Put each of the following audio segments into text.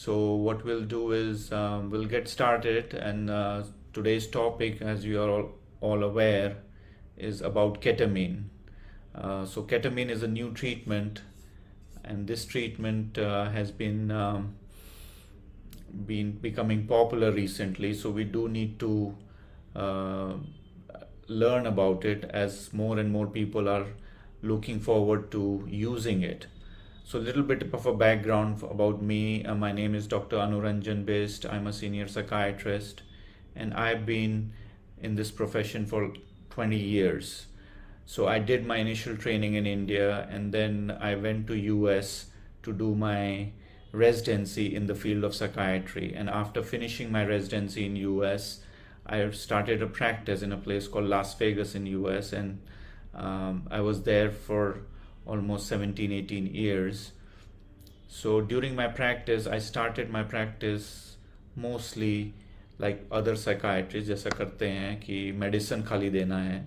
So what we'll do is we'll get started, and today's topic, as you are all aware, is about ketamine. So ketamine is a new treatment, and this treatment has been becoming popular recently. So we do need to uh, learn about it as more and more people are looking forward to using it. So a little bit of a background about me. My name is Dr. Anuranjan Best. I'm a senior psychiatrist, and I've been in this profession for 20 years. So I did my initial training in India, and then I went to US to do my residency in the field of psychiatry. And after finishing my residency in US, I started a practice in a place called Las Vegas in US, and I was there for almost 17, 18 years. So during my practice, I started my practice mostly like other psychiatrists जैसा करते हैं कि medicine खाली देना है.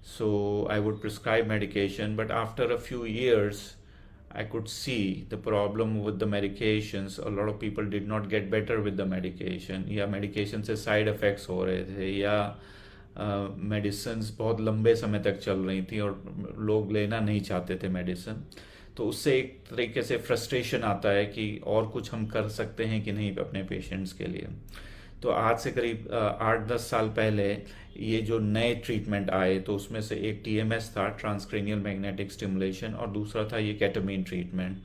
So I would prescribe medication, but after a few years, I could see the problem with the medications. A lot of people did not get better with the medication, या medication से side effects हो रहे थे, या medicines बहुत लंबे समय तक चल रही थी और लोग लेना नहीं चाहते थे मेडिसिन. तो उससे एक तरीके से फ्रस्ट्रेशन आता है कि और कुछ हम कर सकते हैं कि नहीं अपने पेशेंट्स के लिए. तो आज से करीब 8-10 साल पहले ये जो नए ट्रीटमेंट आए, तो उसमें से एक टीएमएस था, ट्रांसक्रेनियल मैग्नेटिक स्टिमुलेशन, और दूसरा था ये केटामीन ट्रीटमेंट.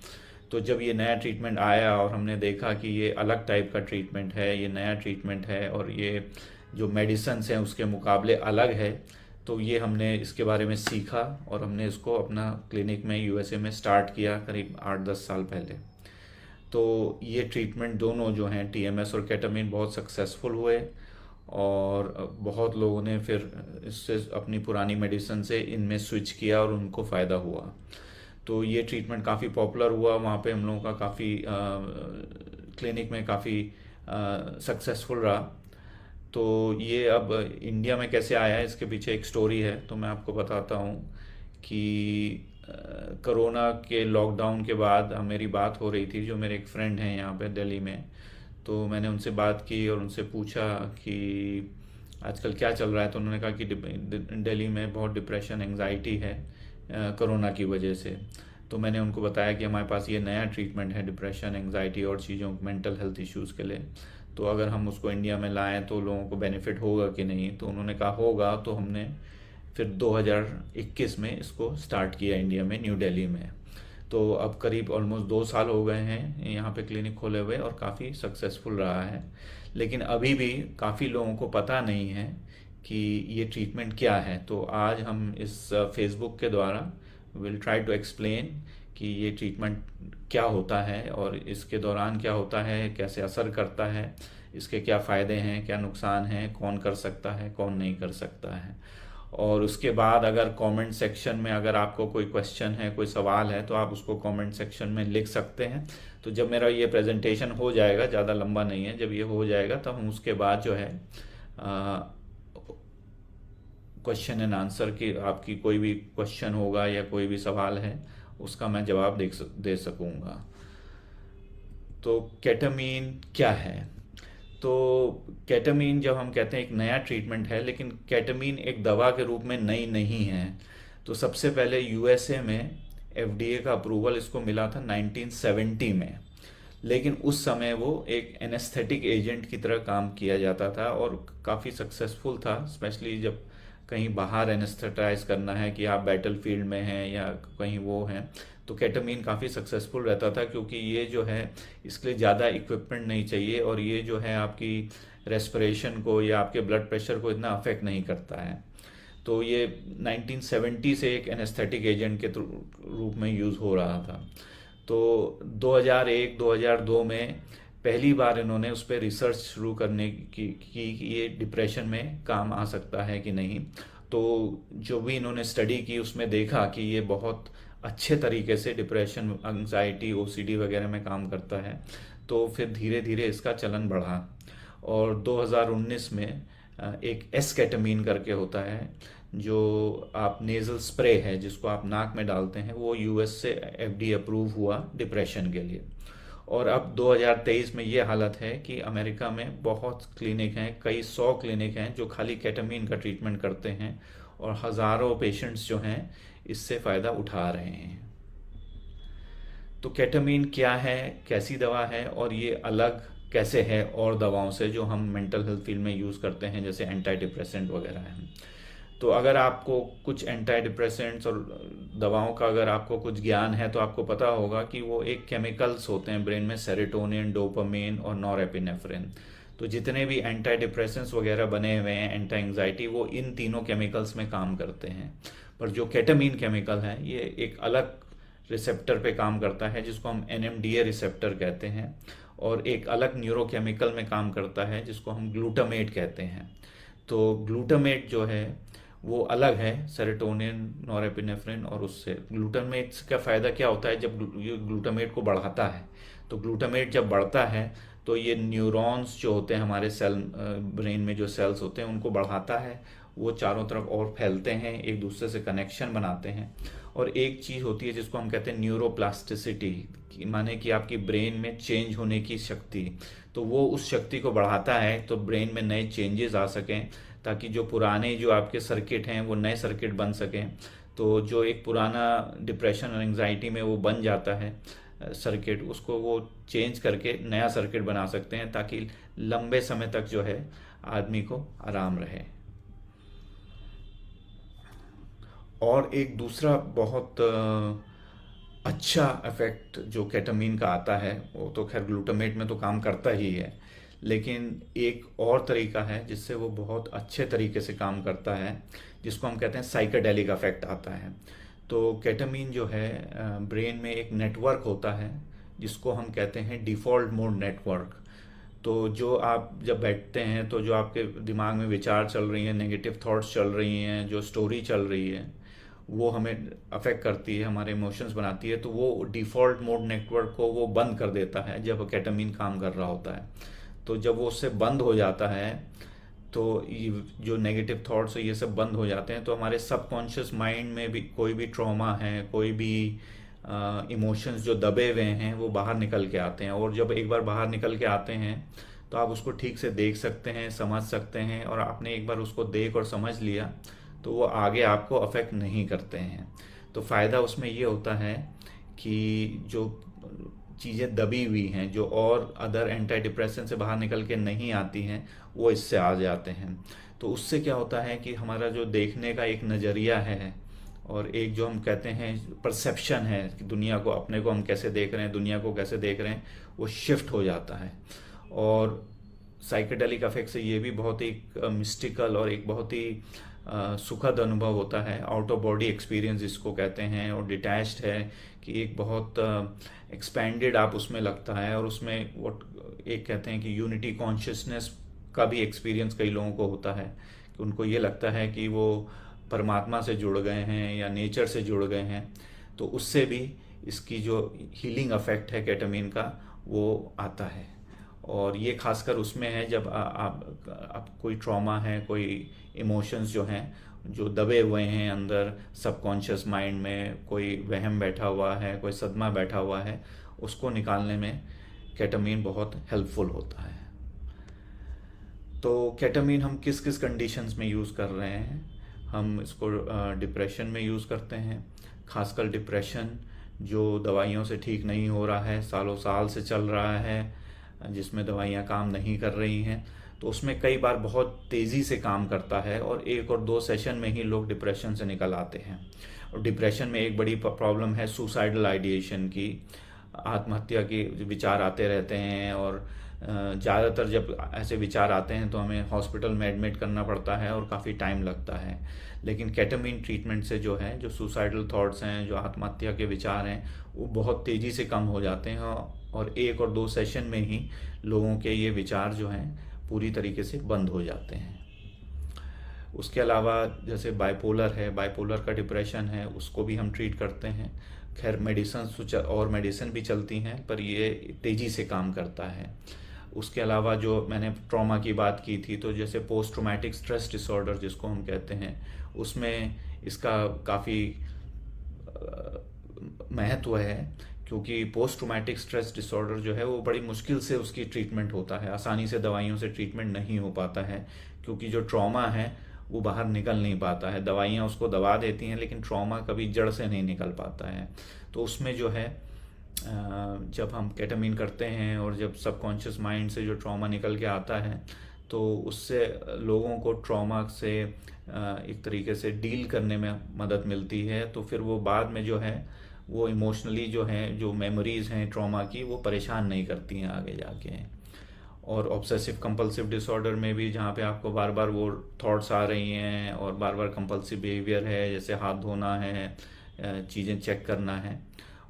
तो जब ये नया ट्रीटमेंट आया और हमने देखा कि ये अलग टाइप का ट्रीटमेंट है, ये नया ट्रीटमेंट है और ये जो मेडिसिन हैं उसके मुकाबले अलग है, तो ये हमने इसके बारे में सीखा और हमने इसको अपना क्लिनिक में यूएसए में स्टार्ट किया करीब 8-10 साल पहले. तो ये ट्रीटमेंट दोनों जो हैं टीएमएस और केटामीन बहुत सक्सेसफुल हुए, और बहुत लोगों ने फिर इससे अपनी पुरानी मेडिसिन से इनमें स्विच किया और उनको फ़ायदा हुआ. तो ये ट्रीटमेंट काफ़ी पॉपुलर हुआ वहाँ पे, हम लोगों का काफ़ी क्लिनिक में काफ़ी सक्सेसफुल रहा. तो ये अब इंडिया में कैसे आया है, इसके पीछे एक स्टोरी है, तो मैं आपको बताता हूँ कि कोरोना के लॉकडाउन के बाद मेरी बात हो रही थी, जो मेरे एक फ्रेंड हैं यहाँ पे दिल्ली में. तो मैंने उनसे बात की और उनसे पूछा कि आजकल क्या चल रहा है. तो उन्होंने कहा कि दिल्ली में बहुत डिप्रेशन एंजाइटी है कोरोना की वजह से. तो मैंने उनको बताया कि हमारे पास ये नया ट्रीटमेंट है डिप्रेशन एंजाइटी और चीज़ों मेंटल हेल्थ इश्यूज़ के लिए, तो अगर हम उसको इंडिया में लाएं तो लोगों को बेनिफिट होगा कि नहीं. तो उन्होंने कहा होगा. तो हमने फिर 2021 में इसको स्टार्ट किया इंडिया में, न्यू दिल्ली में. तो अब करीब ऑलमोस्ट 2 साल हो गए हैं यहाँ पे क्लिनिक खोले हुए, और काफ़ी सक्सेसफुल रहा है. लेकिन अभी भी काफ़ी लोगों को पता नहीं है कि ये ट्रीटमेंट क्या है. तो आज हम इस फेसबुक के द्वारा विल ट्राई टू एक्सप्लेन कि ये ट्रीटमेंट क्या होता है और इसके दौरान क्या होता है, कैसे असर करता है, इसके क्या फ़ायदे हैं, क्या नुकसान हैं, कौन कर सकता है, कौन नहीं कर सकता है. और उसके बाद अगर कमेंट सेक्शन में अगर आपको कोई क्वेश्चन है, कोई सवाल है, तो आप उसको कमेंट सेक्शन में लिख सकते हैं. तो जब मेरा ये प्रेजेंटेशन हो जाएगा, ज़्यादा लंबा नहीं है, जब ये हो जाएगा तब हम उसके बाद जो है क्वेश्चन एंड आंसर की, आपकी कोई भी क्वेश्चन होगा या कोई भी सवाल है उसका मैं जवाब दे सकूँगा. तो केटामीन क्या है? तो केटामीन जब हम कहते हैं एक नया ट्रीटमेंट है, लेकिन केटामीन एक दवा के रूप में नई नहीं है. तो सबसे पहले यूएसए में एफडीए का अप्रूवल इसको मिला था 1970 में, लेकिन उस समय वो एक एनेस्थेटिक एजेंट की तरह काम किया जाता था और काफ़ी सक्सेसफुल था, स्पेशली जब कहीं बाहर एनेस्थेटाइज करना है कि आप बैटल फील्ड में हैं या कहीं वो हैं, तो केटामीन काफ़ी सक्सेसफुल रहता था, क्योंकि ये जो है इसके लिए ज़्यादा इक्विपमेंट नहीं चाहिए और ये जो है आपकी रेस्पिरेशन को या आपके ब्लड प्रेशर को इतना अफेक्ट नहीं करता है. तो ये 1970 से एक एनेस्थेटिक एजेंट के रूप में यूज़ हो रहा था. तो 2001-2002 में पहली बार इन्होंने उस पर रिसर्च शुरू करने की कि ये डिप्रेशन में काम आ सकता है कि नहीं. तो जो भी इन्होंने स्टडी की उसमें देखा कि ये बहुत अच्छे तरीके से डिप्रेशन, एंग्जाइटी, ओसीडी वगैरह में काम करता है. तो फिर धीरे धीरे इसका चलन बढ़ा, और 2019 में एक एस्केटामीन करके होता है, जो आप नेज़ल स्प्रे है जिसको आप नाक में डालते हैं, वो यूएस से एफडीए अप्रूव हुआ डिप्रेशन के लिए. और अब 2023 में ये हालत है कि अमेरिका में बहुत क्लिनिक हैं, कई 100 क्लिनिक हैं जो खाली केटामीन का ट्रीटमेंट करते हैं, और हज़ारों पेशेंट्स जो हैं इससे फ़ायदा उठा रहे हैं। तो केटामीन क्या है, कैसी दवा है, और ये अलग कैसे है और दवाओं से जो हम मेंटल हेल्थ फील्ड में यूज़ करते हैं, जैसे एंटी डिप्रेसेंट वगैरह हैं। तो अगर आपको कुछ एंटी डिप्रेसेंट्स और दवाओं का अगर आपको कुछ ज्ञान है, तो आपको पता होगा कि वो एक केमिकल्स होते हैं ब्रेन में, सेरोटोनिन, डोपामिन और नॉरएपिनेफ्रिन। तो जितने भी एंटी डिप्रेसेंट्स वगैरह बने हुए हैं, एंटी एंग्जाइटी, वो इन तीनों केमिकल्स में काम करते हैं। पर जो केटामीन केमिकल है ये एक अलग रिसेप्टर पे काम करता है जिसको हम NMDA रिसेप्टर कहते हैं, और एक अलग न्यूरोकेमिकल में काम करता है जिसको हम ग्लूटामेट कहते हैं। तो ग्लूटामेट जो है वो अलग है सेरोटोनिन, नॉरएपिनेफ्रिन और उससे। ग्लूटामेट का फ़ायदा क्या होता है, जब ये ग्लूटामेट को बढ़ाता है, तो ग्लूटामेट जब बढ़ता है तो ये न्यूरॉन्स जो होते हैं हमारे सेल, ब्रेन में जो सेल्स होते हैं उनको बढ़ाता है, वो चारों तरफ और फैलते हैं, एक दूसरे से कनेक्शन बनाते हैं। और एक चीज़ होती है जिसको हम कहते हैं न्यूरोप्लास्टिसिटी, माने कि आपकी ब्रेन में चेंज होने की शक्ति, तो वो उस शक्ति को बढ़ाता है तो ब्रेन में नए चेंजेस आ सकें, ताकि जो पुराने जो आपके सर्किट हैं वो नए सर्किट बन सकें। तो जो एक पुराना डिप्रेशन और एंग्जाइटी में वो बन जाता है सर्किट, उसको वो चेंज करके नया सर्किट बना सकते हैं, ताकि लंबे समय तक जो है आदमी को आराम रहे। और एक दूसरा बहुत अच्छा इफेक्ट जो केटामीन का आता है, वो तो खैर ग्लूटामेट में तो काम करता ही है, लेकिन एक और तरीका है जिससे वो बहुत अच्छे तरीके से काम करता है, जिसको हम कहते हैं साइकेडेलिक इफेक्ट आता है। तो केटामीन जो है ब्रेन में एक नेटवर्क होता है जिसको हम कहते हैं डिफ़ॉल्ट मोड नेटवर्क। तो जो आप जब बैठते हैं तो जो आपके दिमाग में विचार चल रही हैं, नेगेटिव थॉट्स चल रही हैं, जो स्टोरी चल रही है, वो हमें अफेक्ट करती है, हमारे इमोशंस बनाती है, तो वो डिफ़ॉल्ट मोड नेटवर्क को वो बंद कर देता है जब केटामीन काम कर रहा होता है। तो जब वो उससे बंद हो जाता है तो ये जो नेगेटिव थॉट्स है ये सब बंद हो जाते हैं, तो हमारे सबकॉन्शियस माइंड में भी कोई भी ट्रॉमा है, कोई भी इमोशंस जो दबे हुए हैं वो बाहर निकल के आते हैं। और जब एक बार बाहर निकल के आते हैं तो आप उसको ठीक से देख सकते हैं, समझ सकते हैं, और आपने एक बार उसको देख और समझ लिया तो वो आगे आपको अफेक्ट नहीं करते हैं। तो फ़ायदा उसमें ये होता है कि जो चीज़ें दबी हुई हैं, जो और अदर एंटी डिप्रेशन से बाहर निकल के नहीं आती हैं, वो इससे आ जाते हैं। तो उससे क्या होता है कि हमारा जो देखने का एक नज़रिया है, और एक जो हम कहते हैं परसेप्शन है कि दुनिया को, अपने को हम कैसे देख रहे हैं, दुनिया को कैसे देख रहे हैं, वो शिफ्ट हो जाता है। और साइकेडेलिक इफेक्ट से ये भी बहुत एक मिस्टिकल और एक बहुत ही सुखद अनुभव होता है, आउट ऑफ बॉडी एक्सपीरियंस जिसको कहते हैं, और डिटैच्ड है कि एक बहुत एक्सपेंडेड आप उसमें लगता है, और उसमें वो एक कहते हैं कि यूनिटी कॉन्शियसनेस का भी एक्सपीरियंस कई लोगों को होता है, कि उनको ये लगता है कि वो परमात्मा से जुड़ गए हैं या नेचर से जुड़ गए हैं। तो उससे भी इसकी जो हीलिंग इफेक्ट है केटामीन का वो आता है। और ये खासकर उसमें है जब आप कोई ट्रॉमा है, कोई इमोशंस जो हैं जो दबे हुए हैं अंदर सबकॉन्शियस माइंड में, कोई वहम बैठा हुआ है, कोई सदमा बैठा हुआ है, उसको निकालने में केटामीन बहुत हेल्पफुल होता है। तो केटामीन हम किस किस कंडीशंस में यूज़ कर रहे हैं? हम इसको डिप्रेशन में यूज़ करते हैं, खासकर डिप्रेशन जो दवाइयों से ठीक नहीं हो रहा है, सालों साल से चल रहा है, जिसमें दवाइयाँ काम नहीं कर रही हैं, तो उसमें कई बार बहुत तेज़ी से काम करता है, और 1 और 2 सेशन में ही लोग डिप्रेशन से निकल आते हैं। और डिप्रेशन में एक बड़ी प्रॉब्लम है सुसाइडल आइडिएशन की, आत्महत्या के विचार आते रहते हैं, और ज़्यादातर जब ऐसे विचार आते हैं तो हमें हॉस्पिटल में एडमिट करना पड़ता है और काफ़ी टाइम लगता है। लेकिन केटामीन ट्रीटमेंट से जो है, जो सुसाइडल थॉट्स हैं, जो आत्महत्या के विचार हैं, वो बहुत तेज़ी से कम हो जाते हैं, और 1 और 2 सेशन में ही लोगों के ये विचार जो हैं पूरी तरीके से बंद हो जाते हैं। उसके अलावा जैसे बाइपोलर है, बाइपोलर का डिप्रेशन है, उसको भी हम ट्रीट करते हैं। खैर मेडिसिन और मेडिसिन भी चलती हैं, पर ये तेज़ी से काम करता है। उसके अलावा जो मैंने ट्रॉमा की बात की थी, तो जैसे पोस्ट ट्रॉमेटिक स्ट्रेस डिसऑर्डर जिसको हम कहते हैं, उसमें इसका काफ़ी महत्व है, क्योंकि पोस्ट ट्रोमैटिक स्ट्रेस डिसऑर्डर जो है वो बड़ी मुश्किल से उसकी ट्रीटमेंट होता है, आसानी से दवाइयों से ट्रीटमेंट नहीं हो पाता है, क्योंकि जो ट्रॉमा है वो बाहर निकल नहीं पाता है। दवाइयाँ उसको दबा देती हैं लेकिन ट्रॉमा कभी जड़ से नहीं निकल पाता है। तो उसमें जो है जब हम केटामीन करते हैं और जब सबकॉन्शियस माइंड से जो ट्रॉमा निकल के आता है तो उससे लोगों को ट्रॉमा से एक तरीके से डील करने में मदद मिलती है। तो फिर वो बाद में जो है वो इमोशनली जो है जो मेमोरीज हैं ट्रॉमा की वो परेशान नहीं करती हैं आगे जाके। और ऑब्सेसिव कंपल्सिव डिसऑर्डर में भी जहाँ पे आपको बार बार वो थॉट्स आ रही हैं और बार बार कंपल्सिव बिहेवियर है, जैसे हाथ धोना है, चीज़ें चेक करना है,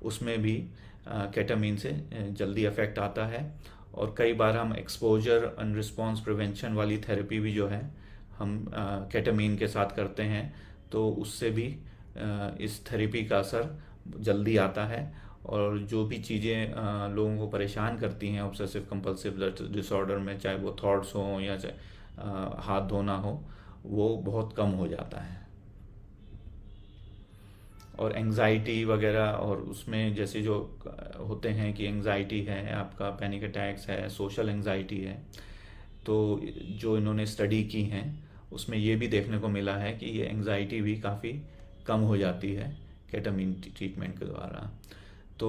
उसमें भी केटामीन से जल्दी अफेक्ट आता है। और कई बार हम एक्सपोजर एंड रिस्पॉन्स प्रिवेंशन वाली थेरेपी भी जो है हम केटामीन के साथ करते हैं, तो उससे भी इस थेरेपी का असर जल्दी आता है। और जो भी चीज़ें लोगों को परेशान करती हैं ऑब्सेसिव कंपल्सिव डिसऑर्डर में, चाहे वो थॉट्स हों या चाहे हाथ धोना हो, वो बहुत कम हो जाता है। और एंजाइटी वगैरह, और उसमें जैसे जो होते हैं कि एंजाइटी है, आपका पैनिक अटैक्स है, सोशल एंजाइटी है, तो जो इन्होंने स्टडी की हैं उसमें ये भी देखने को मिला है कि ये एंजाइटी भी काफ़ी कम हो जाती है केटामीन ट्रीटमेंट के द्वारा। तो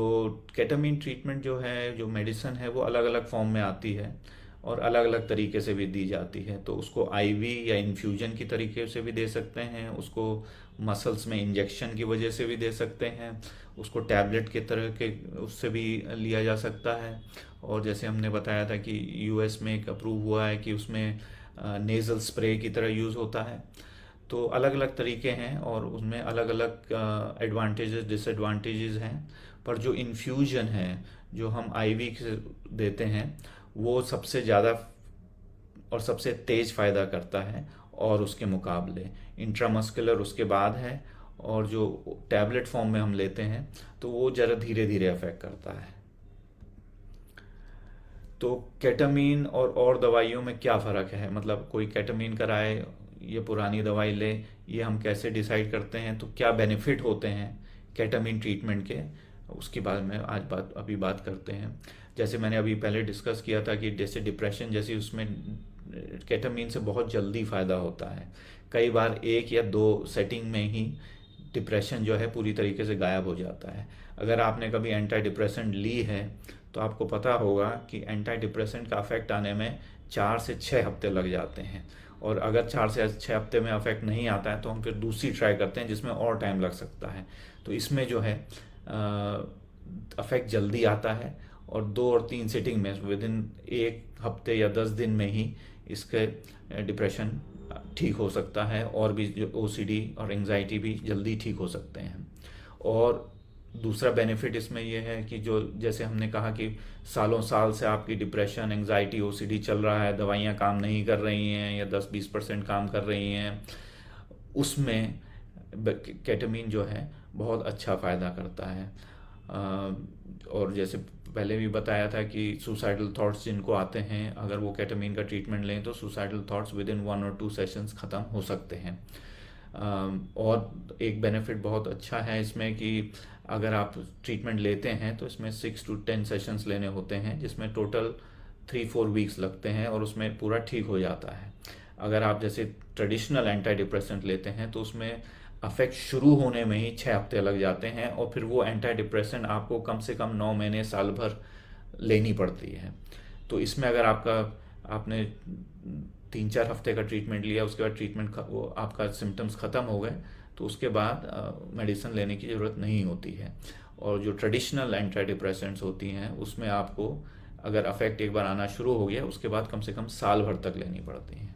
केटामीन ट्रीटमेंट जो है, जो मेडिसिन है, वो अलग अलग फॉर्म में आती है और अलग अलग तरीके से भी दी जाती है। तो उसको आईवी या इन्फ्यूजन की तरीके से भी दे सकते हैं, उसको मसल्स में इंजेक्शन की वजह से भी दे सकते हैं, उसको टैबलेट के तरह के उससे भी लिया जा सकता है। और जैसे हमने बताया था कि यूएस में एक अप्रूव हुआ है कि उसमें नेज़ल स्प्रे की तरह यूज़ होता है। तो अलग अलग तरीके हैं और उसमें अलग अलग एडवांटेजेस डिसएडवांटेजेस हैं। पर जो इन्फ्यूजन है, जो हम आईवी से देते हैं, वो सबसे ज़्यादा और सबसे तेज़ फ़ायदा करता है और उसके मुकाबले इंट्रामस्कुलर उसके बाद है। और जो टैबलेट फॉर्म में हम लेते हैं तो वो ज़रा धीरे धीरे अफेक्ट करता है। तो केटामीन और दवाइयों में क्या फ़र्क है, मतलब कोई केटामीन कराए या पुरानी दवाई ले, ये हम कैसे डिसाइड करते हैं? तो क्या बेनिफिट होते हैं केटामीन ट्रीटमेंट के, उसके बारे में आज अभी बात करते हैं। जैसे मैंने अभी पहले डिस्कस किया था कि जैसे डिप्रेशन जैसी, उसमें केटामीन से बहुत जल्दी फ़ायदा होता है। कई बार 1 या 2 सेटिंग में ही डिप्रेशन जो है पूरी तरीके से गायब हो जाता है। अगर आपने कभी एंटी डिप्रेसेंट ली है तो आपको पता होगा कि एंटी डिप्रेसेंट का अफेक्ट आने में 4 से 6 हफ्ते लग जाते हैं। और अगर 4 से 6 हफ्ते में अफेक्ट नहीं आता है तो हम फिर दूसरी ट्राई करते हैं जिसमें और टाइम लग सकता है। तो इसमें जो है अफेक्ट जल्दी आता है और 2 और 3 सिटिंग में विद इन 1 हफ्ते या 10 दिन में ही इसके डिप्रेशन ठीक हो सकता है। और भी जो ओसीडी और एंजाइटी भी जल्दी ठीक हो सकते हैं। और दूसरा बेनिफिट इसमें यह है कि जो जैसे हमने कहा कि सालों साल से आपकी डिप्रेशन, एंजाइटी, ओसीडी चल रहा है, दवाइयाँ काम नहीं कर रही हैं या 10-20% काम कर रही हैं, उसमें केटामीन जो है बहुत अच्छा फ़ायदा करता है। और जैसे पहले भी बताया था कि सुसाइडल थॉट्स जिनको आते हैं, अगर वो केटामीन का ट्रीटमेंट लें तो सुसाइडल थॉट्स विद इन 1 और 2 सेशंस ख़त्म हो सकते हैं। और एक बेनिफिट बहुत अच्छा है इसमें कि अगर आप ट्रीटमेंट लेते हैं तो इसमें 6 to 10 सेशंस लेने होते हैं, जिसमें टोटल 3-4 वीक्स लगते हैं और उसमें पूरा ठीक हो जाता है। अगर आप जैसे ट्रेडिशनल एंटी डिप्रेसेंट लेते हैं तो उसमें अफेक्ट शुरू होने में ही 6 हफ्ते लग जाते हैं और फिर वो एंटी डिप्रेसेंट आपको कम से कम 9 महीने साल भर लेनी पड़ती है। तो इसमें अगर आपने 3-4 हफ्ते का ट्रीटमेंट लिया, उसके बाद ट्रीटमेंट वो आपका सिम्टम्स ख़त्म हो गए तो उसके बाद मेडिसिन लेने की ज़रूरत नहीं होती है। और जो ट्रेडिशनल एंटी डिप्रेसेंट्स होती हैं उसमें आपको अगर अफेक्ट एक बार आना शुरू हो गया उसके बाद कम से कम साल भर तक लेनी पड़ती हैं।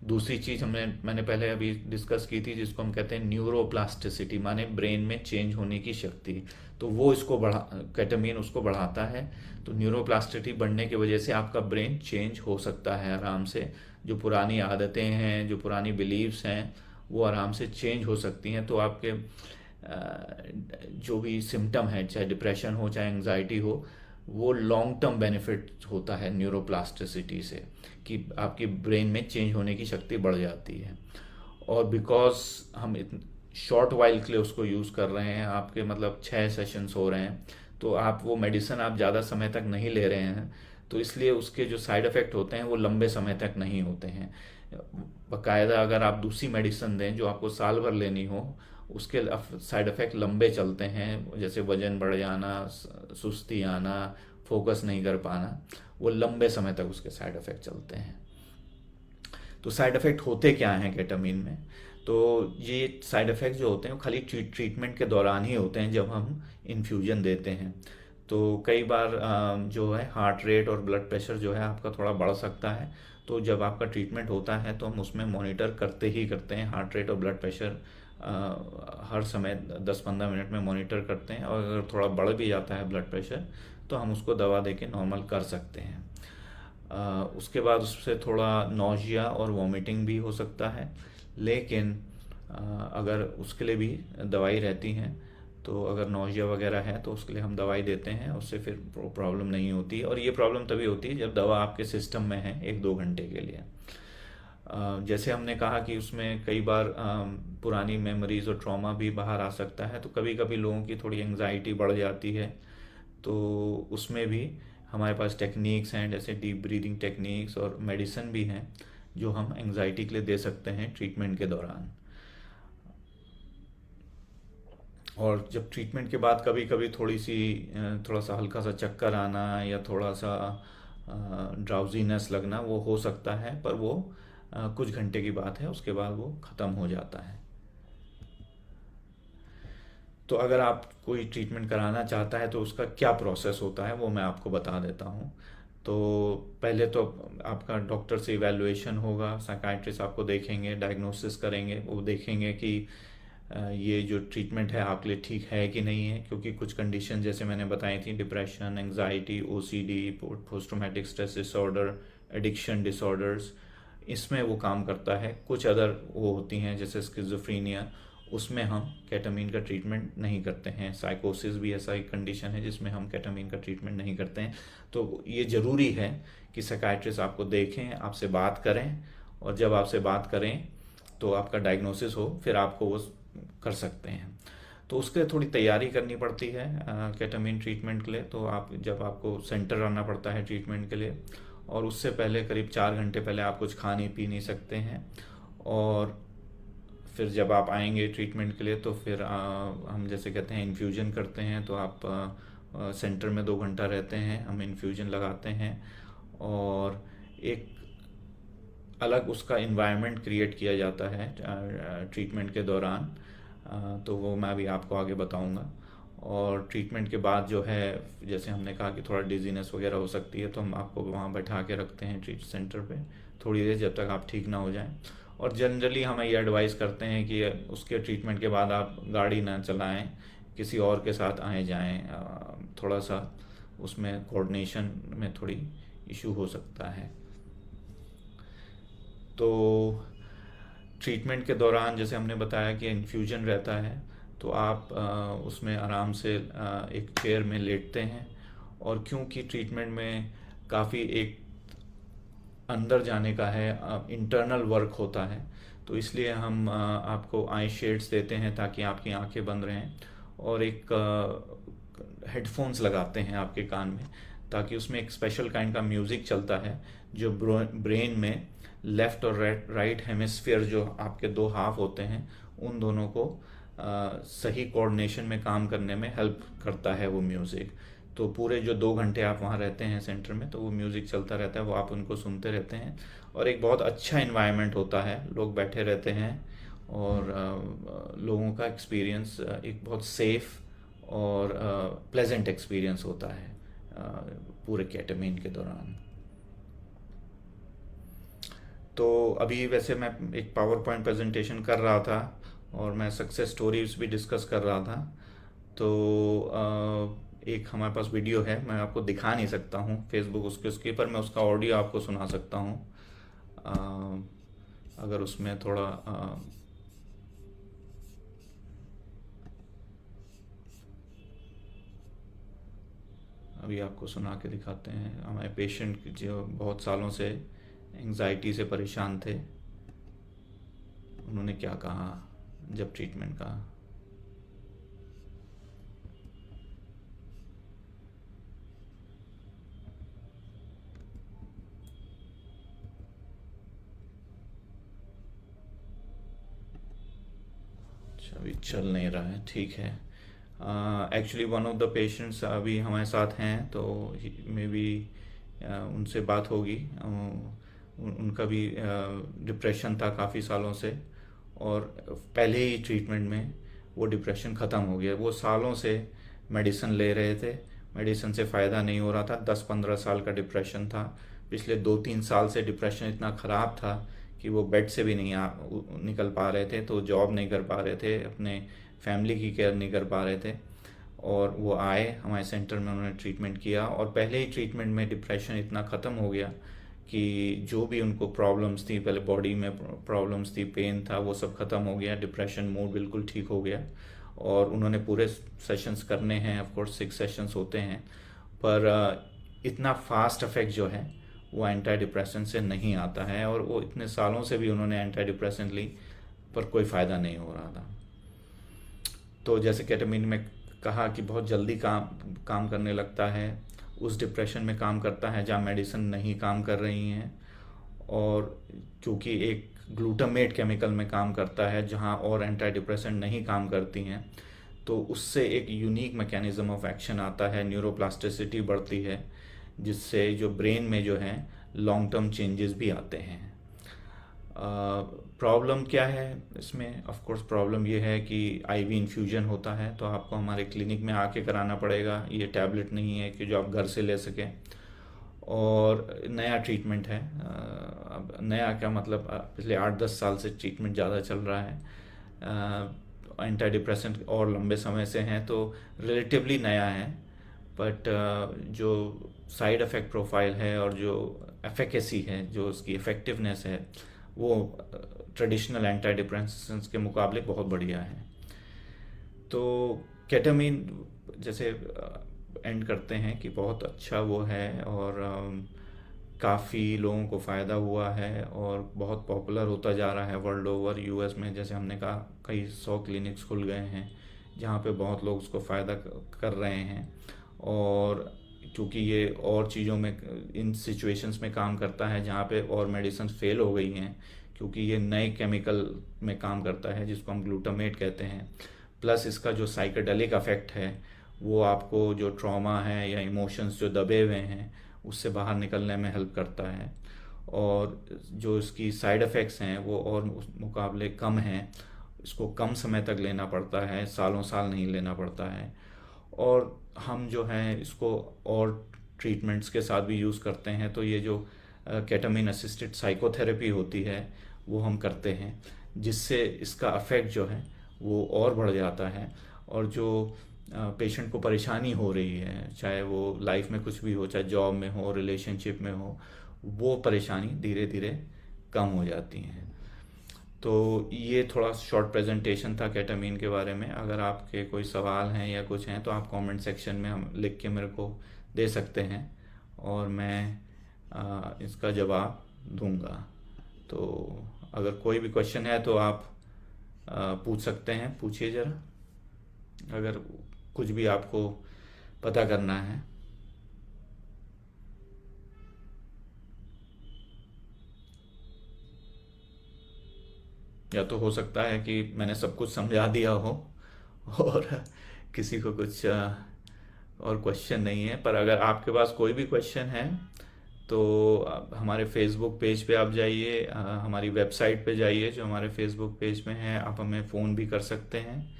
दूसरी चीज़ मैंने पहले अभी डिस्कस की थी जिसको हम कहते हैं न्यूरोप्लास्टिसिटी, माने ब्रेन में चेंज होने की शक्ति। तो वो इसको केटामीन उसको बढ़ाता है। तो न्यूरोप्लास्टिसिटी बढ़ने की वजह से आपका ब्रेन चेंज हो सकता है आराम से। जो पुरानी आदतें हैं, जो पुरानी बिलीव्स हैं, वो आराम से चेंज हो सकती हैं। तो आपके जो भी सिम्टम है, चाहे डिप्रेशन हो चाहे एंग्जाइटी हो, वो लॉन्ग टर्म बेनिफिट होता है न्यूरोप्लास्टिसिटी से, कि आपकी ब्रेन में चेंज होने की शक्ति बढ़ जाती है। और बिकॉज हम शॉर्ट वाइल के लिए उसको यूज़ कर रहे हैं, आपके मतलब 6 सेशंस हो रहे हैं, तो आप वो मेडिसिन आप ज़्यादा समय तक नहीं ले रहे हैं, तो इसलिए उसके जो साइड इफ़ेक्ट होते हैं वो लंबे समय तक नहीं होते हैं। बाकायदा अगर आप दूसरी मेडिसिन दें जो आपको साल भर लेनी हो, उसके साइड इफ़ेक्ट लंबे चलते हैं, जैसे वजन बढ़ जाना, सुस्ती आना, फोकस नहीं कर पाना, वो लंबे समय तक उसके साइड इफ़ेक्ट चलते हैं। तो साइड इफ़ेक्ट होते क्या हैं केटामीन में? तो ये साइड इफ़ेक्ट जो होते हैं वो खाली ट्रीटमेंट के दौरान ही होते हैं, जब हम इन्फ्यूजन देते हैं। तो कई बार जो है हार्ट रेट और ब्लड प्रेशर जो है आपका थोड़ा बढ़ सकता है। तो जब आपका ट्रीटमेंट होता है तो हम उसमें मॉनिटर करते ही करते हैं हार्ट रेट और ब्लड प्रेशर, हर समय 10-15 मिनट में मॉनिटर करते हैं। और अगर थोड़ा बढ़ भी जाता है ब्लड प्रेशर तो हम उसको दवा दे के नॉर्मल कर सकते हैं। उसके बाद उससे थोड़ा नौजिया और वॉमिटिंग भी हो सकता है, लेकिन अगर उसके लिए भी दवाई रहती हैं। तो अगर नौजिया वगैरह है तो उसके लिए हम दवाई देते हैं, उससे फिर प्रॉब्लम नहीं होती। और ये प्रॉब्लम तभी होती है जब दवा आपके सिस्टम में है 1-2 घंटे के लिए। जैसे हमने कहा कि उसमें कई बार पुरानी मेमोरीज और ट्रॉमा भी बाहर आ सकता है, तो कभी कभी लोगों की थोड़ी एंग्जाइटी बढ़ जाती है। तो उसमें भी हमारे पास टेक्निक्स हैं, जैसे डीप ब्रीदिंग टेक्निक्स, और मेडिसिन भी हैं जो हम एंग्जाइटी के लिए दे सकते हैं ट्रीटमेंट के दौरान। और जब ट्रीटमेंट के बाद कभी कभी थोड़ा सा हल्का सा चक्कर आना या थोड़ा सा ड्राउजीनेस लगना वो हो सकता है, पर वो कुछ घंटे की बात है, उसके बाद वो ख़त्म हो जाता है। तो अगर आप कोई ट्रीटमेंट कराना चाहता है तो उसका क्या प्रोसेस होता है वो मैं आपको बता देता हूँ। तो पहले तो आपका डॉक्टर से इवैल्यूएशन होगा, साइकाइट्रिस्ट आपको देखेंगे, डायग्नोसिस करेंगे, वो देखेंगे कि ये जो ट्रीटमेंट है आपके लिए ठीक है कि नहीं है। क्योंकि कुछ कंडीशन जैसे मैंने बताई थी, depression, anxiety, OCD, post traumatic stress disorder, addiction disorders, इसमें वो काम करता है। कुछ अदर वो होती हैं जैसे स्किज़ोफ्रीनिया, उसमें हम केटामीन का ट्रीटमेंट नहीं करते हैं। साइकोसिस भी ऐसा एक कंडीशन है जिसमें हम केटामीन का ट्रीटमेंट नहीं करते हैं। तो ये ज़रूरी है कि साइकाइट्रिस्ट आपको देखें, आपसे बात करें, और जब आपसे बात करें तो आपका डायग्नोसिस हो, फिर आपको वो कर सकते हैं। तो उसके लिए थोड़ी तैयारी करनी पड़ती है केटामीन ट्रीटमेंट के लिए। तो आप जब आपको सेंटर आना पड़ता है ट्रीटमेंट के लिए, और उससे पहले करीब 4 घंटे पहले आप कुछ खा नहीं पी नहीं सकते हैं। और फिर जब आप आएंगे ट्रीटमेंट के लिए तो फिर हम जैसे कहते हैं इन्फ्यूजन करते हैं। तो आप सेंटर में 2 घंटा रहते हैं, हम इन्फ्यूजन लगाते हैं, और एक अलग उसका इन्वायरमेंट क्रिएट किया जाता है ट्रीटमेंट के दौरान। तो वो मैं भी आपको आगे बताऊंगा। और ट्रीटमेंट के बाद जो है, जैसे हमने कहा कि थोड़ा डिजीनेस वगैरह हो सकती है, तो हम आपको वहाँ बैठा के रखते हैं ट्रीट सेंटर पे थोड़ी देर, जब तक आप ठीक ना हो जाएं। और जनरली हम ये एडवाइस करते हैं कि उसके ट्रीटमेंट के बाद आप गाड़ी ना चलाएं, किसी और के साथ आए जाएं। थोड़ा सा उसमें कोऑर्डिनेशन में थोड़ी इशू हो सकता है। तो ट्रीटमेंट के दौरान जैसे हमने बताया कि इन्फ्यूजन रहता है, तो आप उसमें आराम से एक चेयर में लेटते हैं। और क्योंकि ट्रीटमेंट में काफ़ी एक अंदर जाने का है, इंटरनल वर्क होता है, तो इसलिए हम आपको आई शेड्स देते हैं ताकि आपकी आंखें बंद रहें, और एक हेडफोन्स लगाते हैं आपके कान में, ताकि उसमें एक स्पेशल काइंड का म्यूज़िक चलता है जो ब्रेन में लेफ़्ट और राइट हेमिस्फीयर जो आपके दो हाफ होते हैं, उन दोनों को सही कोऑर्डिनेशन में काम करने में हेल्प करता है वो म्यूज़िक। तो पूरे जो 2 घंटे आप वहाँ रहते हैं सेंटर में, तो वो म्यूज़िक चलता रहता है, वो आप उनको सुनते रहते हैं। और एक बहुत अच्छा इन्वायरमेंट होता है, लोग बैठे रहते हैं, और लोगों का एक्सपीरियंस एक बहुत सेफ और प्लेजेंट एक्सपीरियंस होता है पूरे केटामीन के दौरान। तो अभी वैसे मैं एक पावर पॉइंट प्रेजेंटेशन कर रहा था, और मैं सक्सेस स्टोरीज भी डिस्कस कर रहा था। तो एक हमारे पास वीडियो है, मैं आपको दिखा नहीं सकता हूँ फेसबुक उसके पर मैं उसका ऑडियो आपको सुना सकता हूँ। अगर उसमें थोड़ा अभी आपको सुना के दिखाते हैं। हमारे पेशेंट जो बहुत सालों से एंजाइटी से परेशान थे, उन्होंने क्या कहा जब ट्रीटमेंट का। अच्छा, अभी चल नहीं रहा है, ठीक है। Actually one of the patients अभी हमारे साथ हैं, तो मे बी उनसे बात होगी। उनका भी डिप्रेशन था काफ़ी सालों से, और पहले ही ट्रीटमेंट में वो डिप्रेशन ख़त्म हो गया। वो सालों से मेडिसिन ले रहे थे, मेडिसिन से फ़ायदा नहीं हो रहा था। 10-15 साल का डिप्रेशन था। पिछले 2-3 साल से डिप्रेशन इतना ख़राब था कि वो बेड से भी नहीं निकल पा रहे थे, तो जॉब नहीं कर पा रहे थे, अपने फैमिली की केयर नहीं कर पा रहे थे। और वो आए हमारे सेंटर में, उन्होंने ट्रीटमेंट किया, और पहले ही ट्रीटमेंट में डिप्रेशन इतना ख़त्म हो गया कि जो भी उनको प्रॉब्लम्स थी, पहले बॉडी में प्रॉब्लम्स थी, पेन था, वो सब ख़त्म हो गया। डिप्रेशन मूड बिल्कुल ठीक हो गया, और उन्होंने पूरे सेशंस करने हैं। ऑफ कोर्स 6 सेशंस होते हैं, पर इतना फास्ट इफेक्ट जो है वो एंटी डिप्रेसेंट से नहीं आता है। और वो इतने सालों से भी उन्होंने एंटी डिप्रेसेंट ली, पर कोई फ़ायदा नहीं हो रहा था। तो जैसे केटामीन में कहा कि बहुत जल्दी काम करने लगता है, उस डिप्रेशन में काम करता है जहाँ मेडिसिन नहीं काम कर रही हैं। और क्योंकि एक ग्लूटामेट केमिकल में काम करता है जहाँ और एंटी डिप्रेसेंट नहीं काम करती हैं, तो उससे एक यूनिक मैकेनिज्म ऑफ एक्शन आता है, न्यूरोप्लास्टिसिटी बढ़ती है, जिससे जो ब्रेन में जो है लॉन्ग टर्म चेंजेस भी आते हैं। प्रॉब्लम क्या है इसमें? ऑफ कोर्स प्रॉब्लम ये है कि आईवी इन्फ्यूजन होता है, तो आपको हमारे क्लिनिक में आके कराना पड़ेगा। ये टैबलेट नहीं है कि जो आप घर से ले सकें। और नया ट्रीटमेंट है। अब नया क्या मतलब, पिछले 8-10 साल से ट्रीटमेंट ज़्यादा चल रहा है। एंटी डिप्रेसेंट और लंबे समय से हैं, तो रिलेटिवली नया है। बट जो साइड इफ़ेक्ट प्रोफाइल है और जो एफिकेसी है, जो उसकी इफ़ेक्टिवनेस है, वो ट्रेडिशनल एंटी डिप्रेसेंट्स के मुकाबले बहुत बढ़िया है। तो केटामीन जैसे एंड करते हैं कि बहुत अच्छा वो है, और काफ़ी लोगों को फ़ायदा हुआ है, और बहुत पॉपुलर होता जा रहा है वर्ल्ड ओवर। यूएस में जैसे हमने कहा कई 100 क्लिनिक्स खुल गए हैं जहाँ पे बहुत लोग उसको फ़ायदा कर रहे हैं। और क्योंकि ये और चीज़ों में, इन सिचुएशंस में काम करता है जहाँ पे और मेडिसिन फेल हो गई हैं, क्योंकि ये नए केमिकल में काम करता है जिसको हम ग्लूटामेट कहते हैं। प्लस इसका जो साइकेडेलिक अफेक्ट है, वो आपको जो ट्रॉमा है या इमोशंस जो दबे हुए हैं उससे बाहर निकलने में हेल्प करता है। और जो इसकी साइड इफ़ेक्ट्स हैं वो और मुकाबले कम हैं। इसको कम समय तक लेना पड़ता है, सालों साल नहीं लेना पड़ता है। और हम जो हैं इसको और ट्रीटमेंट्स के साथ भी यूज़ करते हैं। तो ये जो केटामीन असिस्टेड साइकोथेरेपी होती है वो हम करते हैं, जिससे इसका अफेक्ट जो है वो और बढ़ जाता है। और जो पेशेंट को परेशानी हो रही है, चाहे वो लाइफ में कुछ भी हो, चाहे जॉब में हो, रिलेशनशिप में हो, वो परेशानी धीरे धीरे कम हो जाती हैं। तो ये थोड़ा शॉर्ट प्रेजेंटेशन था केटामीन के बारे में। अगर आपके कोई सवाल हैं या कुछ हैं तो आप कमेंट सेक्शन में हम लिख के मेरे को दे सकते हैं, और मैं इसका जवाब दूंगा। तो अगर कोई भी क्वेश्चन है तो आप पूछ सकते हैं, पूछिए ज़रा, अगर कुछ भी आपको पता करना है। या तो हो सकता है कि मैंने सब कुछ समझा दिया हो और किसी को कुछ और क्वेश्चन नहीं है। पर अगर आपके पास कोई भी क्वेश्चन है तो हमारे फेसबुक पेज पे आप जाइए, हमारी वेबसाइट पे जाइए जो हमारे फेसबुक पेज में है। आप हमें फ़ोन भी कर सकते हैं,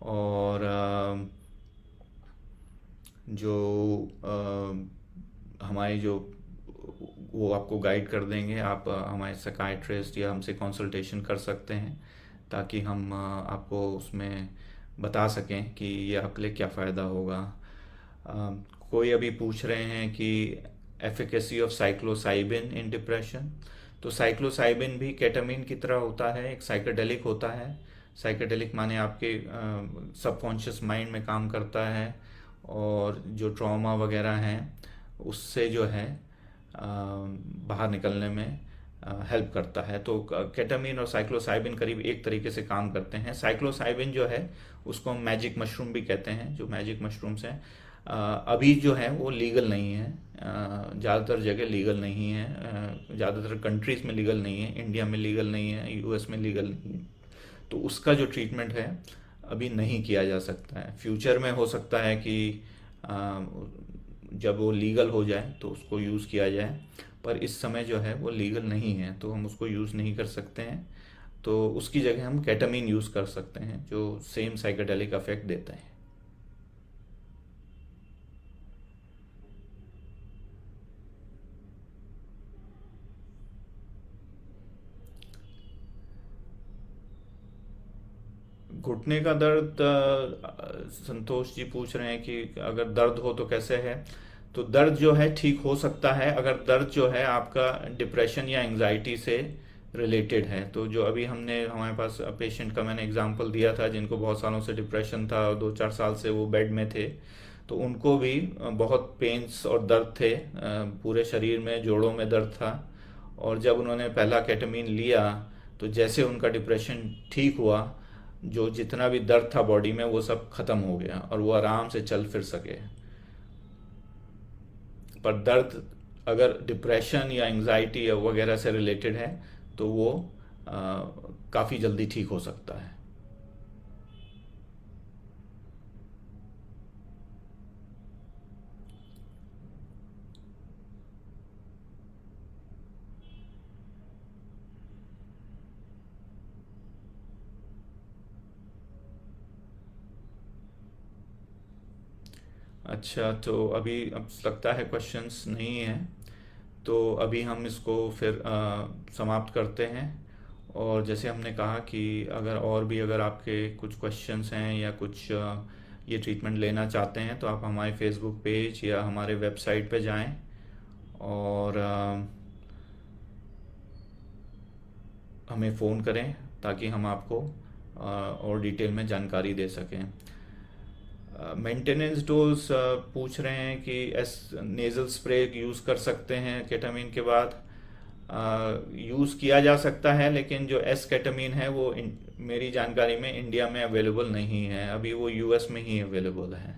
और जो हमारी जो वो आपको गाइड कर देंगे। आप हमारे साइकाइट्रिस्ट या हमसे कंसल्टेशन कर सकते हैं, ताकि हम आपको उसमें बता सकें कि ये आपके लिए क्या फ़ायदा होगा। कोई अभी पूछ रहे हैं कि एफिकेसी ऑफ साइक्लोसाइबिन इन डिप्रेशन। तो साइक्लोसाइबिन भी केटामीन की तरह होता है, एक साइकेडेलिक होता है। साइकेडेलिक माने आपके सबकॉन्शियस माइंड में काम करता है, और जो ट्रॉमा वगैरह हैं उससे जो है बाहर निकलने में हेल्प करता है। तो केटामीन और साइक्लोसाइबिन करीब एक तरीके से काम करते हैं। साइक्लोसाइबिन जो है उसको हम मैजिक मशरूम भी कहते हैं। जो मैजिक मशरूम्स हैं अभी जो है वो लीगल नहीं है, ज़्यादातर जगह लीगल नहीं है, ज़्यादातर कंट्रीज़ में लीगल नहीं है। इंडिया में लीगल नहीं है, यूएस में लीगल नहीं है। तो उसका जो ट्रीटमेंट है अभी नहीं किया जा सकता है। फ्यूचर में हो सकता है कि आ, जब वो लीगल हो जाए तो उसको यूज़ किया जाए, पर इस समय जो है वो लीगल नहीं है तो हम उसको यूज़ नहीं कर सकते हैं। तो उसकी जगह हम केटामीन यूज़ कर सकते हैं जो सेम साइकेडेलिक इफेक्ट देता है। घुटने का दर्द, संतोष जी पूछ रहे हैं कि अगर दर्द हो तो कैसे है। तो दर्द जो है ठीक हो सकता है अगर दर्द जो है आपका डिप्रेशन या एंजाइटी से रिलेटेड है। तो जो अभी हमने हमारे पास पेशेंट का मैंने एग्जांपल दिया था जिनको बहुत सालों से डिप्रेशन था और 2-4 साल से वो बेड में थे, तो उनको भी बहुत पेन्स और दर्द थे, पूरे शरीर में जोड़ों में दर्द था। और जब उन्होंने पहला केटामीन लिया तो जैसे उनका डिप्रेशन ठीक हुआ, जो जितना भी दर्द था बॉडी में वो सब खत्म हो गया और वो आराम से चल फिर सके। पर दर्द अगर डिप्रेशन या एंजाइटी वगैरह से रिलेटेड है तो वो काफ़ी जल्दी ठीक हो सकता है। अच्छा, तो अभी अब लगता है क्वेश्चंस नहीं हैं, तो अभी हम इसको फिर समाप्त करते हैं। और जैसे हमने कहा कि अगर और भी अगर आपके कुछ क्वेश्चंस हैं या कुछ ये ट्रीटमेंट लेना चाहते हैं तो आप हमारे फेसबुक पेज या हमारे वेबसाइट पे जाएं और हमें फ़ोन करें ताकि हम आपको और डिटेल में जानकारी दे सकें। मेंटेनेंस डोज पूछ रहे हैं कि एस नेज़ल स्प्रे यूज़ कर सकते हैं केटामीन के बाद। यूज़ किया जा सकता है लेकिन जो एस केटामीन है वो मेरी जानकारी में इंडिया में अवेलेबल नहीं है, अभी वो यूएस में ही अवेलेबल है।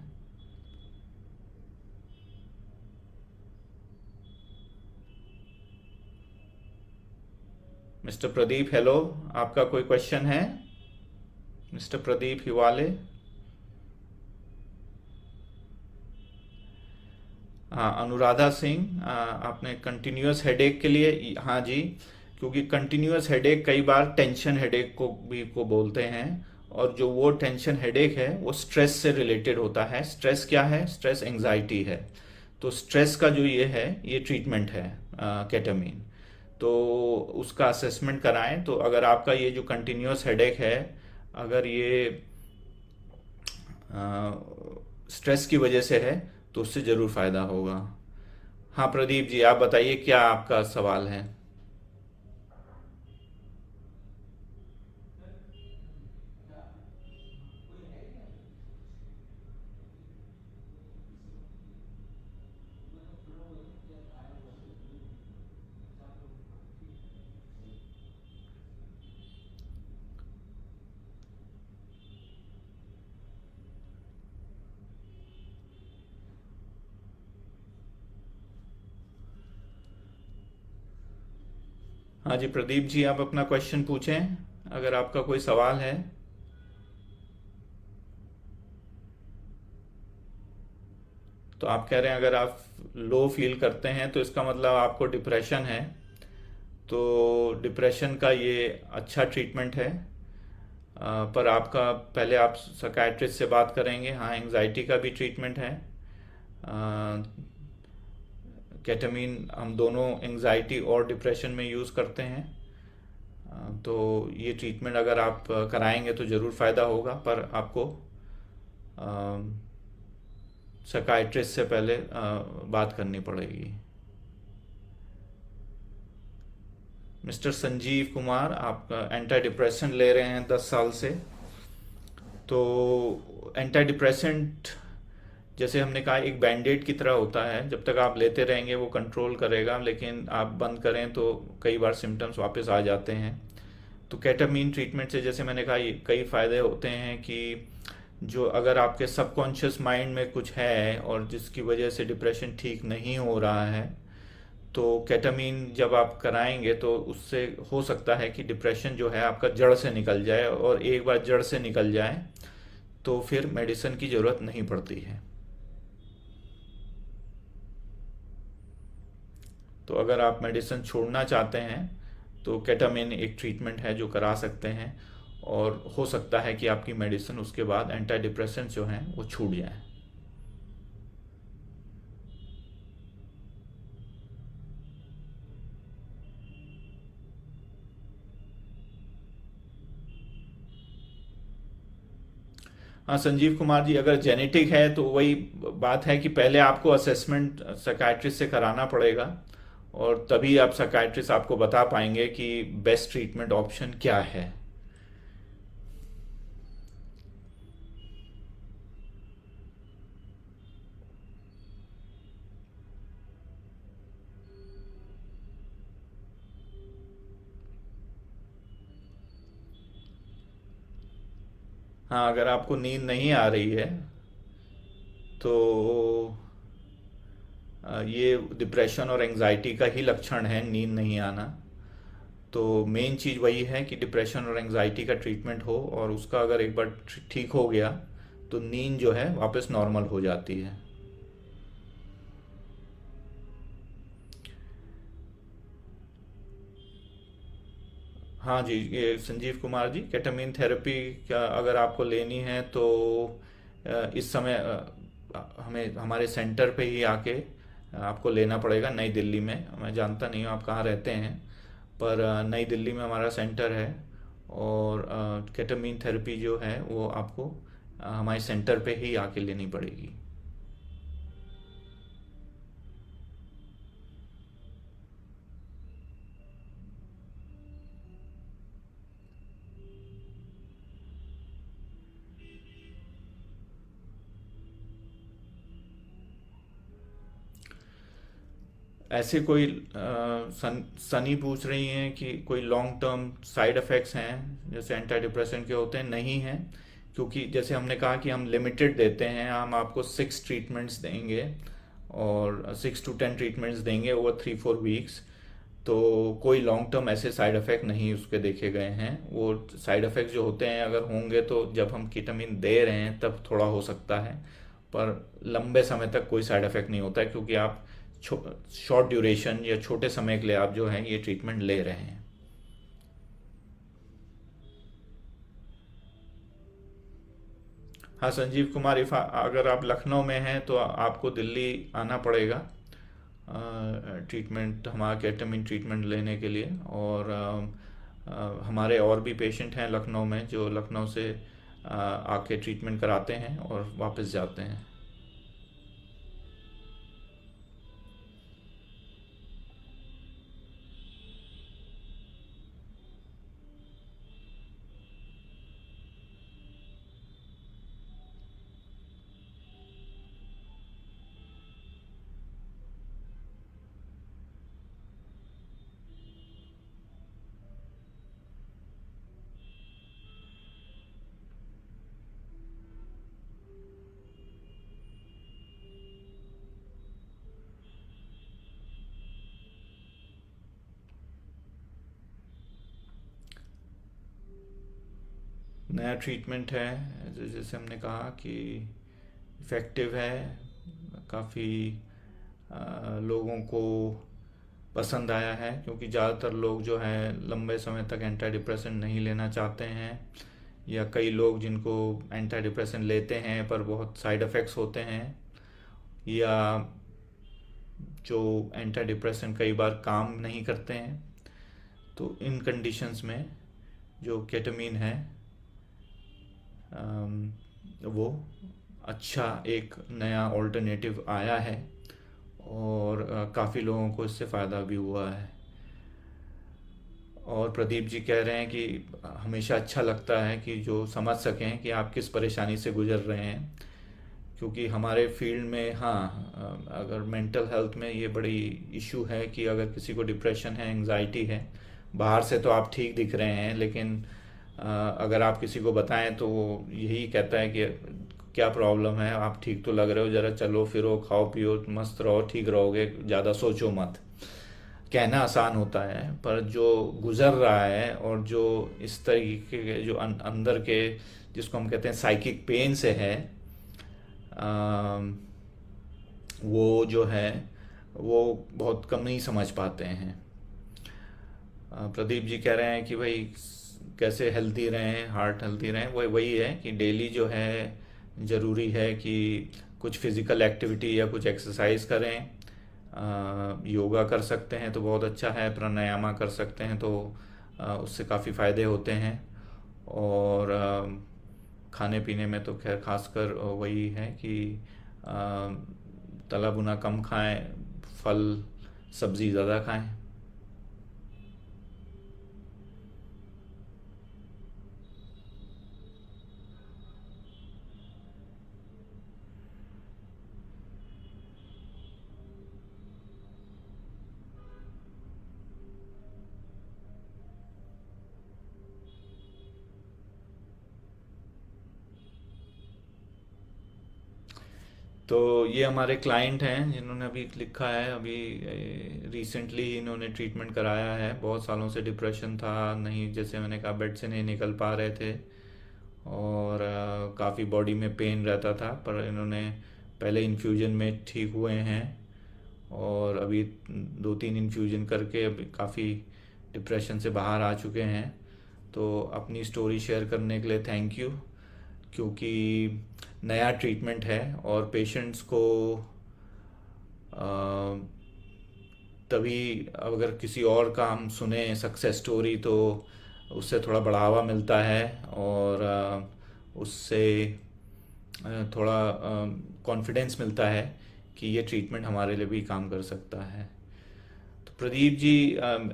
मिस्टर प्रदीप, हेलो, आपका कोई क्वेश्चन है? मिस्टर प्रदीप हिवाले। हाँ, अनुराधा सिंह, आपने कंटिन्यूअस हेडेक के लिए, हाँ जी, क्योंकि कंटिन्यूअस हेडेक कई बार टेंशन हेडेक को भी को बोलते हैं, और जो वो टेंशन हेडेक है वो स्ट्रेस से रिलेटेड होता है। स्ट्रेस क्या है? स्ट्रेस एंजाइटी है। तो स्ट्रेस का जो ये है ये ट्रीटमेंट है केटामीन। तो उसका असेसमेंट कराएं। तो अगर आपका ये जो कंटिन्यूअस हेडेक है, अगर ये स्ट्रेस की वजह से है तो उससे ज़रूर फ़ायदा होगा। हाँ प्रदीप जी, आप बताइए क्या आपका सवाल है। हाँ जी प्रदीप जी, आप अपना क्वेश्चन पूछें अगर आपका कोई सवाल है। तो आप कह रहे हैं अगर आप लो फील करते हैं तो इसका मतलब आपको डिप्रेशन है। तो डिप्रेशन का ये अच्छा ट्रीटमेंट है, पर आपका पहले आप साइकाट्रिस्ट से बात करेंगे। हाँ, एंजाइटी का भी ट्रीटमेंट है। केटामीन हम दोनों एंजाइटी और डिप्रेशन में यूज़ करते हैं। तो ये ट्रीटमेंट अगर आप कराएंगे तो ज़रूर फ़ायदा होगा, पर आपको साइकाट्रिस्ट से पहले बात करनी पड़ेगी। मिस्टर संजीव कुमार, आप एंटी डिप्रेसेंट ले रहे हैं 10 साल से। तो एंटी डिप्रेसेंट जैसे हमने कहा एक बैंडेड की तरह होता है, जब तक आप लेते रहेंगे वो कंट्रोल करेगा, लेकिन आप बंद करें तो कई बार सिम्टम्स वापस आ जाते हैं। तो केटामीन ट्रीटमेंट से जैसे मैंने कहा ये कई फ़ायदे होते हैं कि जो अगर आपके सबकॉन्शियस माइंड में कुछ है और जिसकी वजह से डिप्रेशन ठीक नहीं हो रहा है, तो केटामीन जब आप कराएंगे तो उससे हो सकता है कि डिप्रेशन जो है आपका जड़ से निकल जाए, और एक बार जड़ से निकल जाए तो फिर मेडिसिन की ज़रूरत नहीं पड़ती है। तो अगर आप मेडिसिन छोड़ना चाहते हैं तो केटामिन एक ट्रीटमेंट है जो करा सकते हैं, और हो सकता है कि आपकी मेडिसिन उसके बाद एंटी डिप्रेसेंट्स जो हैं वो छूट जाएं। हाँ संजीव कुमार जी, अगर जेनेटिक है तो वही बात है कि पहले आपको असेसमेंट साइकाइट्रिस्ट से कराना पड़ेगा, और तभी आप साइकाइट्रिस्ट आपको बता पाएंगे कि बेस्ट ट्रीटमेंट ऑप्शन क्या है। हाँ, अगर आपको नींद नहीं आ रही है तो ये डिप्रेशन और एंजाइटी का ही लक्षण है, नींद नहीं आना। तो मेन चीज़ वही है कि डिप्रेशन और एंजाइटी का ट्रीटमेंट हो, और उसका अगर एक बार ठीक हो गया तो नींद जो है वापस नॉर्मल हो जाती है। हाँ जी, ये संजीव कुमार जी, केटामीन थेरेपी का अगर आपको लेनी है तो इस समय हमें हमारे सेंटर पे ही आके आपको लेना पड़ेगा, नई दिल्ली में। मैं जानता नहीं हूँ आप कहाँ रहते हैं, पर नई दिल्ली में हमारा सेंटर है, और केटामीन थेरेपी जो है वो आपको हमारे सेंटर पे ही आके लेनी पड़ेगी। ऐसे कोई सनी पूछ रही हैं कि कोई लॉन्ग टर्म साइड इफ़ेक्ट्स हैं जैसे एंटी डिप्रेसेंट के होते हैं? नहीं हैं, क्योंकि जैसे हमने कहा कि हम लिमिटेड देते हैं, हम आपको 6 ट्रीटमेंट्स देंगे, और 6 to 10 ट्रीटमेंट्स देंगे ओवर 3-4 वीक्स। तो कोई लॉन्ग टर्म ऐसे साइड इफ़ेक्ट नहीं उसके देखे गए हैं। वो साइड इफ़ेक्ट जो होते हैं अगर होंगे तो जब हम कीटामिन दे रहे हैं तब थोड़ा हो सकता है, पर लंबे समय तक कोई साइड इफ़ेक्ट नहीं होता है, क्योंकि आप शॉर्ट ड्यूरेशन या छोटे समय के लिए आप जो है ये ट्रीटमेंट ले रहे हैं। हाँ संजीव कुमार, इफ़ अगर आप लखनऊ में हैं तो आपको दिल्ली आना पड़ेगा ट्रीटमेंट, हमारा केटामिन ट्रीटमेंट लेने के लिए। और हमारे और भी पेशेंट हैं लखनऊ में जो लखनऊ से आके ट्रीटमेंट कराते हैं और वापस जाते हैं। नया ट्रीटमेंट है, जैसे हमने कहा कि इफ़ेक्टिव है, काफ़ी लोगों को पसंद आया है, क्योंकि ज़्यादातर लोग जो हैं लंबे समय तक एंटी डिप्रेसेंट नहीं लेना चाहते हैं, या कई लोग जिनको एंटी डिप्रेसेंट लेते हैं पर बहुत साइड इफ़ेक्ट्स होते हैं, या जो एंटी डिप्रेसेंट कई बार काम नहीं करते हैं। तो इन कंडीशंस में जो केटामीन है वो अच्छा एक नया ऑल्टरनेटिव आया है, और काफ़ी लोगों को इससे फ़ायदा भी हुआ है। और प्रदीप जी कह रहे हैं कि हमेशा अच्छा लगता है कि जो समझ सकें कि आप किस परेशानी से गुजर रहे हैं, क्योंकि हमारे फील्ड में, हाँ, अगर मेंटल हेल्थ में ये बड़ी इशू है कि अगर किसी को डिप्रेशन है, एंजाइटी है, बाहर से तो आप ठीक दिख रहे हैं, लेकिन अगर आप किसी को बताएं तो वो यही कहता है कि क्या प्रॉब्लम है, आप ठीक तो लग रहे हो, ज़रा चलो फिरो खाओ पियो मस्त रहो, ठीक रहोगे, ज़्यादा सोचो मत। कहना आसान होता है, पर जो गुजर रहा है और जो इस तरीके के जो अंदर के, जिसको हम कहते हैं साइकिक पेन से है, अम, वो जो है वो बहुत कम नहीं समझ पाते हैं। प्रदीप जी कह रहे हैं कि भाई कैसे हेल्दी रहें, हार्ट हेल्दी रहें। वही वही है कि डेली जो है ज़रूरी है कि कुछ फिज़िकल एक्टिविटी या कुछ एक्सरसाइज करें। योगा कर सकते हैं तो बहुत अच्छा है, प्राणायामा कर सकते हैं तो उससे काफ़ी फ़ायदे होते हैं। और खाने पीने में तो खैर खासकर वही है कि अ, तला भुना कम खाएं, फल सब्ज़ी ज़्यादा खाएं। तो ये हमारे क्लाइंट हैं जिन्होंने अभी लिखा है, अभी रिसेंटली इन्होंने ट्रीटमेंट कराया है। बहुत सालों से डिप्रेशन था, नहीं जैसे मैंने कहा बेड से नहीं निकल पा रहे थे, और काफ़ी बॉडी में पेन रहता था, पर इन्होंने पहले इन्फ्यूजन में ठीक हुए हैं, और अभी 2-3 इन्फ्यूजन करके अभी काफ़ी डिप्रेशन से बाहर आ चुके हैं। तो अपनी स्टोरी शेयर करने के लिए थैंक यू, क्योंकि नया ट्रीटमेंट है और पेशेंट्स को अ, तभी अगर किसी और का हम सुने सक्सेस स्टोरी तो उससे थोड़ा बढ़ावा मिलता है, और उससे थोड़ा कॉन्फिडेंस मिलता है कि ये ट्रीटमेंट हमारे लिए भी काम कर सकता है। तो Pradeep ji,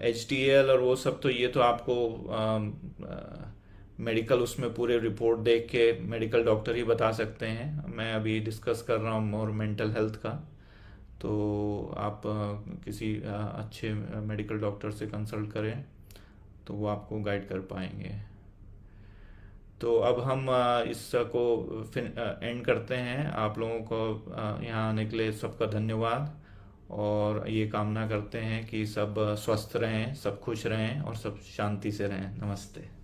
H T L और वो सब तो ये तो आपको मेडिकल उसमें पूरे रिपोर्ट देख के मेडिकल डॉक्टर ही बता सकते हैं। मैं अभी डिस्कस कर रहा हूँ और मेंटल हेल्थ का। तो आप किसी अच्छे मेडिकल डॉक्टर से कंसल्ट करें तो वो आपको गाइड कर पाएंगे। तो अब हम इसको एंड करते हैं। आप लोगों को यहाँ आने के लिए सबका धन्यवाद, और ये कामना करते हैं कि सब स्वस्थ रहें, सब खुश रहें और सब शांति से रहें। नमस्ते।